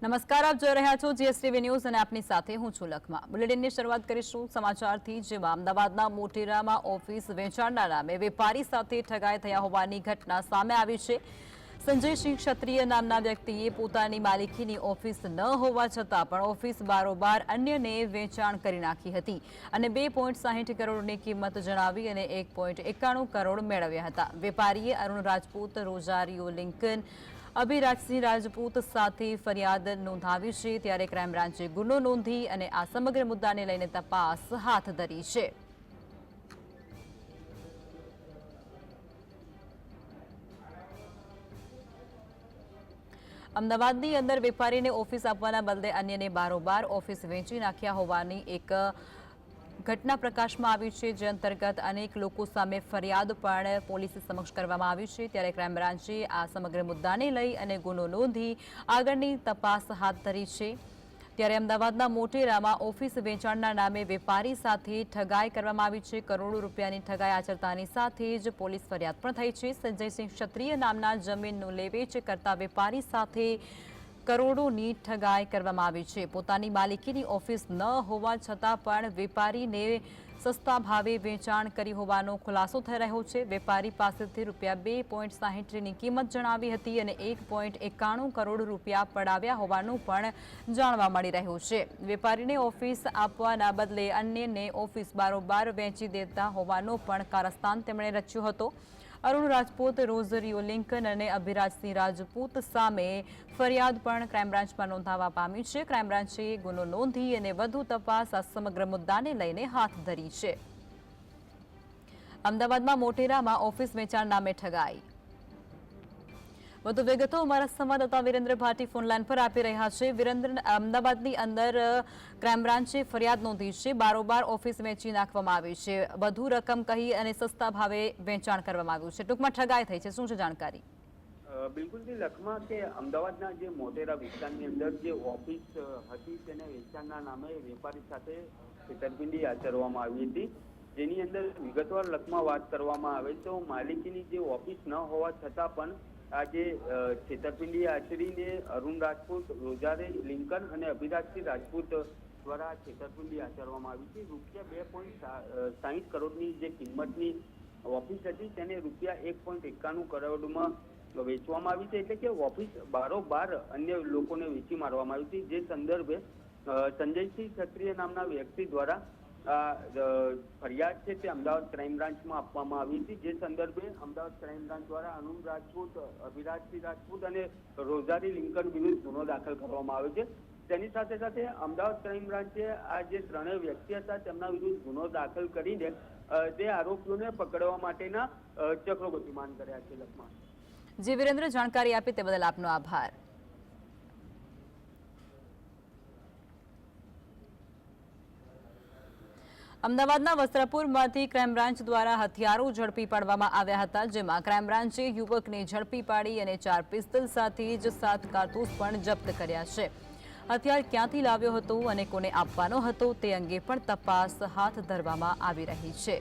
નમસ્કાર, આપ જોઈ રહ્યા છો જીએસટીવી ન્યૂઝ અને આપની સાથે હું છું લખમા। બુલેટિનની શરૂઆત કરીશું સમાચારથી, જેમાં અમદાવાદના મોટેરામાં ઓફિસ વેચાણના નામે વેપારી સાથે ઠગાઈ થયા હોવાની ઘટના સામે આવી છે। સંજયસિંહ ક્ષત્રિય નામના વ્યક્તિએ પોતાની માલિકીની ઓફિસ ન હોવા છતાં પણ ઓફિસ બારોબાર અન્યને વેચાણ કરી નાખી હતી અને 2.60 કરોડની કિંમત જણાવી અને 1.91 કરોડ મેળવ્યા હતા। વેપારીએ અરુણ રાજપૂત, રોઝારિયો લિંકન, અભિરાજસિંહ રાજપૂત સાથે ફરિયાદ નોંધાવી છે, ત્યારે ક્રાઇમ બ્રાન્ચે ગુનો નોંધી અને આ સમગ્ર મુદ્દાને લઈને તપાસ હાથ ધરી છે। અમદાવાદની અંદર વેપારીને ઓફિસ આપવાના બદલે અન્યને બારોબાર ઓફિસ વેચી નાખ્યા હોવાની એક ઘટના પ્રકાશમાં આવી છે, જે અંતર્ગત અનેક લોકો સામે ફરિયાદ પણ પોલીસ સમક્ષ કરવામાં આવી છે। ત્યારે ક્રાઇમ બ્રાન્ચે આ સમગ્ર મુદ્દાને લઈ અને ગુનો નોંધી આગળની તપાસ હાથ ધરી છે। ત્યારે અમદાવાદના મોટેરામાં ઓફિસ વેચાણના નામે વેપારી સાથે ઠગાઈ કરવામાં આવી છે। કરોડો રૂપિયાની ઠગાઈ આચરતાની સાથે જ પોલીસ ફરિયાદ પણ થઈ છે। સંજયસિંહ ક્ષત્રિય નામના જમીનનું લેવેચ કરતા વેપારી સાથે કરોડોની ઠગાઈ કરવામાં આવી છે। પોતાની માલિકીની ઓફિસ ન હોવા છતાં પણ વેપારીને સસ્તા ભાવે વેચાણ કરી હોવાનો ખુલાસો થઈ રહ્યો છે। વેપારી પાસેથી રૂપિયા 2.60ની કિંમત જણાવી હતી અને 1.91 કરોડ રૂપિયા પડાવ્યા હોવાનું પણ જાણવા મળી રહ્યું છે। વેપારીને ઓફિસ આપવાના બદલે અન્યને ઓફિસ બારોબાર વેચી દેતા હોવાનો પણ કારસ્તાન તેમણે રચ્યો હતો। અરુણ રાજપૂત, રોઝરિયો લિંકન અને અભિરાજસિંહ રાજપૂત સામે ફરિયાદ પણ ક્રાઇમ બ્રાન્ચમાં નોંધાવા પામી છે। ક્રાઇમ બ્રાન્ચે ગુનો નોંધી અને વધુ તપાસ આ સમગ્ર મુદ્દાને લઈને હાથ ધરી છે। અમદાવાદમાં મોટેરામાં ઓફિસ વેચાણ નામે ઠગાઈ। વધુ વિગતો અમારા સંવાદદાતા વિરેન્દ્ર ભાટી ફોનલાઈન પર આપી રહ્યા છે। વિરેન્દ્ર, અમદાવાદની અંદર ક્રાઇમ બ્રાન્ચે ફરિયાદ નોંધી છે, બારોબાર ઓફિસ વેચી નાખવામાં આવી છે, વધુ રકમ કહી અને સસ્તા ભાવે વેચાણ કરવામાં આવ્યું છે, ટૂંકમાં ઠગાઈ થઈ છે, શું છે જાણકારી? બિલકુલ થી લખમાં કે અમદાવાદના જે મોટેરા વિસ્તારની અંદર જે ઓફિસ હતી તેને વેચાણના નામે વેપારી સાથે છેતરપિંડી આચરવામાં આવી હતી, જેની અંદર વિગતવાર લખમાં વાત કરવામાં આવે તો માલિકીની જે ઓફિસ ન હોવા છતાં પણ આ જે છેતરપિંડી આચરીને અરુણ રાજપૂત, રોઝારે લિંકન અને અભિરાજસિંહ રાજપૂત દ્વારા છેતરપિંડી આચરવામાં આવી છે। રૂપિયા 2.60 કરોડની જે કિંમતની ઓફિસ હતી તેને રૂપિયા 1.91 કરોડમાં વેચવામાં આવી છે, એટલે કે ઓફિસ બારોબાર અન્ય લોકોને વેચી મારવામાં આવી હતી। જે સંદર્ભે સંજયસિંહ ક્ષત્રિય નામના વ્યક્તિ દ્વારા ફરિયાદ છે તે અમદાવાદ ક્રાઇમ બ્રાન્ચમાં આપવામાં આવી હતી। જે સંદર્ભે અમદાવાદ ક્રાઇમ બ્રાન્ચ દ્વારા અરુણ રાજપૂત, અભિરાજસિંહ રાજપૂત અને રોઝારી લિંકન વિરુદ્ધ ગુનો દાખલ કરવામાં આવ્યો છે। તેની સાથે સાથે અમદાવાદ ક્રાઇમ બ્રાન્ચે આ જે ત્રણેય વ્યક્તિ હતા તેમના વિરુદ્ધ ગુનો દાખલ કરીને તે આરોપીઓને પકડવા માટેના ચક્રો ગતિમાન કર્યા છે। લખમાં જી વિરેન્દ્ર, જાણકારી આપી તે બદલ આપનો આભાર। અમદાવાદના વસ્ત્રાપુરમાંથી ક્રાઇમ બ્રાન્ચ દ્વારા હથિયારો ઝડપી પાડવામાં આવ્યા હતા, જેમાં ક્રાઇમ બ્રાન્ચે યુવકને ઝડપી પાડી અને 4 પિસ્તલ સાથે જ 7 કારતૂસ પણ જપ્ત કર્યા છે। હથિયાર ક્યાંથી લાવ્યો હતો અને કોને આપવાનો હતો તે અંગે પણ તપાસ હાથ ધરવામાં આવી રહી છે।